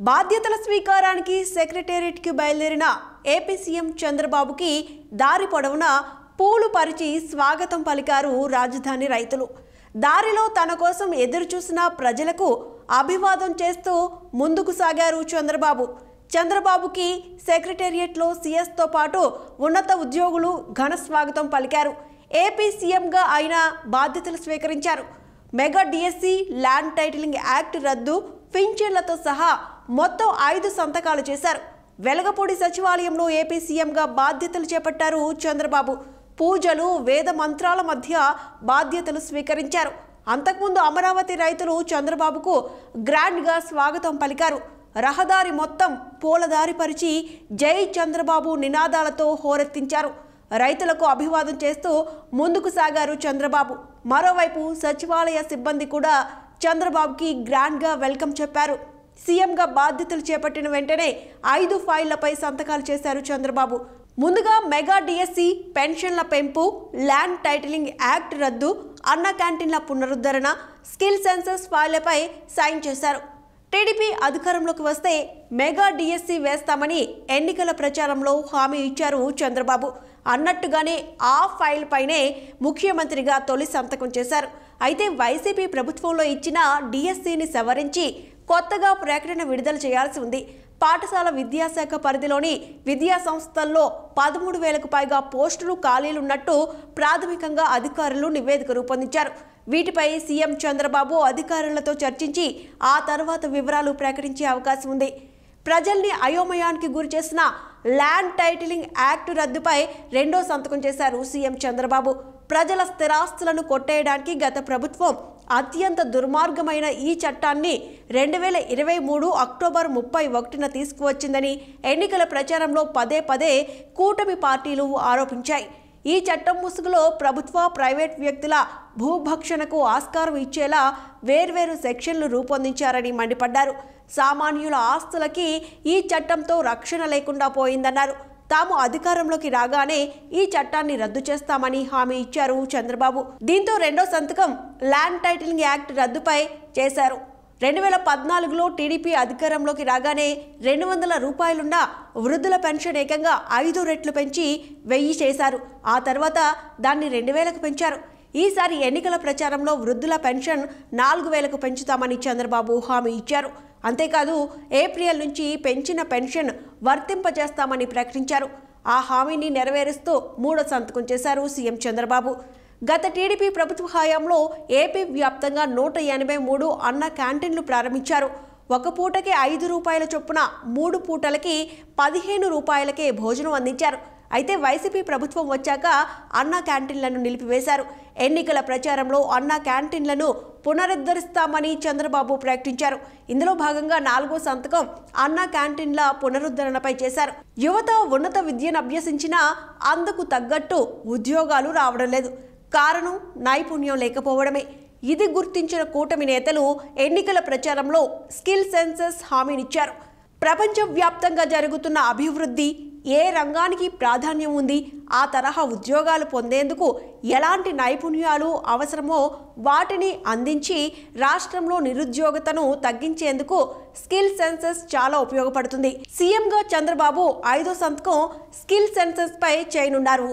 బాధ్యతల స్వీకారానికి సెక్రటేరియట్కి బయలుదేరిన AP CM చంద్రబాబుకి దారి పొడవునా పూలు పరిచి స్వాగతం పలికారు రాజధాని రైతులు. దారిలో తన కోసం ఎదురుచూసిన ప్రజలకు అభివాదం చేస్తూ ముందుకు సాగారు చంద్రబాబు. చంద్రబాబుకి సెక్రటేరియట్లో సీఎస్తో పాటు ఉన్నత ఉద్యోగులు ఘన స్వాగతం పలికారు. ఏపీ సీఎంగా ఆయన బాధ్యతలు స్వీకరించారు. Mega DSC, land titling act రద్దు, పింఛన్లతో సహా మొత్తం 5 సంతకాలు చేశారు. వెలగపూడి సచివాలయంలో ఏపీ సీఎంగా బాధ్యతలు చేపట్టారు చంద్రబాబు. పూజలు, వేద మంత్రాల మధ్య బాధ్యతలు స్వీకరించారు. అంతకుముందు అమరావతి రైతులు చంద్రబాబుకు గ్రాండ్గా స్వాగతం పలికారు. రహదారి మొత్తం పూలదారి పరిచి జై చంద్రబాబు నినాదాలతో హోరెత్తించారు. రైతులకు అభివాదం చేస్తూ ముందుకు సాగారు చంద్రబాబు. మరోవైపు సచివాలయ సిబ్బంది కూడా చంద్రబాబుకి గ్రాండ్గా వెల్కమ్ చెప్పారు. సీఎంగా బాధ్యతలు చేపట్టిన వెంటనే 5 ఫైళ్లపై సంతకాలు చేశారు చంద్రబాబు. ముందుగా మెగా డిఎస్సి, పెన్షన్ల పెంపు, ల్యాండ్ టైటిలింగ్ యాక్ట్ రద్దు, అన్న క్యాంటీన్ల పునరుద్ధరణ, స్కిల్ సెన్సస్ ఫైళ్లపై సైన్ చేశారు. టీడీపీ అధికారంలోకి వస్తే మెగా డిఎస్సి వేస్తామని ఎన్నికల ప్రచారంలో హామీ ఇచ్చారు చంద్రబాబు. అన్నట్టుగానే ఆ ఫైల్ పైనే ముఖ్యమంత్రిగా తొలి సంతకం చేశారు. అయితే వైసీపీ ప్రభుత్వంలో ఇచ్చిన డిఎస్సిని సవరించి కొత్తగా ప్రకటన విడుదల చేయాల్సి ఉంది. పాఠశాల విద్యాశాఖ పరిధిలోని విద్యా సంస్థల్లో 13,000కు పైగా పోస్టులు ఖాళీలున్నట్టు ప్రాథమికంగా అధికారులు నివేదిక రూపొందించారు. వీటిపై సీఎం చంద్రబాబు అధికారులతో చర్చించి ఆ తర్వాత వివరాలు ప్రకటించే అవకాశం ఉంది. ప్రజల్ని అయోమయానికి గురిచేసిన ల్యాండ్ టైటిలింగ్ యాక్ట్ రద్దుపై 2వ సంతకం చేశారు సీఎం చంద్రబాబు. ప్రజల స్థిరాస్తులను కొట్టేయడానికి గత ప్రభుత్వం అత్యంత దుర్మార్గమైన ఈ చట్టాన్ని 2023 అక్టోబర్ 31న తీసుకువచ్చిందని ఎన్నికల ప్రచారంలో పదే కూటమి పార్టీలు ఆరోపించాయి. ఈ చట్టం ముసుగులో ప్రభుత్వ, ప్రైవేట్ వ్యక్తుల భూభక్షణకు ఆస్కారం ఇచ్చేలా వేర్వేరు సెక్షన్లు రూపొందించారని మండిపడ్డారు. సామాన్యుల ఆస్తులకి ఈ చట్టంతో రక్షణ లేకుండా పోయిందన్నారు. తాము అధికారంలోకి రాగానే ఈ చట్టాన్ని రద్దు చేస్తామని హామీ ఇచ్చారు చంద్రబాబు. దీంతో 2వ సంతకం ల్యాండ్ టైటిలింగ్ యాక్ట్ రద్దుపై చేశారు. 2014లో టీడీపీ అధికారంలోకి రాగానే 200 రూపాయలున్న వృద్ధుల పెన్షన్ ఏకంగా 5 రెట్లు పెంచి 1000 చేశారు. ఆ తర్వాత దాన్ని 2000కు పెంచారు. ఈసారి ఎన్నికల ప్రచారంలో వృద్ధుల పెన్షన్ 4000కు పెంచుతామని చంద్రబాబు హామీ ఇచ్చారు. అంతేకాదు ఏప్రిల్ నుంచి పెంచిన పెన్షన్ వర్తింపజేస్తామని ప్రకటించారు. ఆ హామీని నెరవేరుస్తూ 3వ సంతకం చేశారు సీఎం చంద్రబాబు. గత టీడీపీ ప్రభుత్వ హయాంలో ఏపీ వ్యాప్తంగా 183 అన్న క్యాంటీన్లు ప్రారంభించారు. ఒక పూటకి 5 రూపాయల చొప్పున 3 పూటలకి 15 రూపాయలకే భోజనం అందించారు. అయితే వైసీపీ ప్రభుత్వం వచ్చాక అన్న క్యాంటీన్లను నిలిపివేశారు. ఎన్నికల ప్రచారంలో అన్న క్యాంటీన్లను పునరుద్ధరిస్తామని చంద్రబాబు ప్రకటించారు. ఇందులో భాగంగా 4వ సంతకం అన్న క్యాంటీన్ల పునరుద్ధరణపై చేశారు. యువత ఉన్నత విద్యను అభ్యసించినా అందుకు తగ్గట్టు ఉద్యోగాలు రావడం లేదు. కారణం నైపుణ్యం లేకపోవడమే. ఇది గుర్తించిన కూటమి నేతలు ఎన్నికల ప్రచారంలో స్కిల్ సెన్సస్ హామీనిచ్చారు. ప్రపంచవ్యాప్తంగా జరుగుతున్న అభివృద్ధి, ఏ రంగానికి ప్రాధాన్యం ఉంది, ఆ తరహా ఉద్యోగాలు పొందేందుకు ఎలాంటి నైపుణ్యాలు అవసరమో వాటిని అందించి రాష్ట్రంలో నిరుద్యోగతను తగ్గించేందుకు స్కిల్ సెన్సస్ చాలా ఉపయోగపడుతుంది. సీఎంగా చంద్రబాబు 5వ సంతకం స్కిల్ సెన్సస్ పై చేయనున్నారు.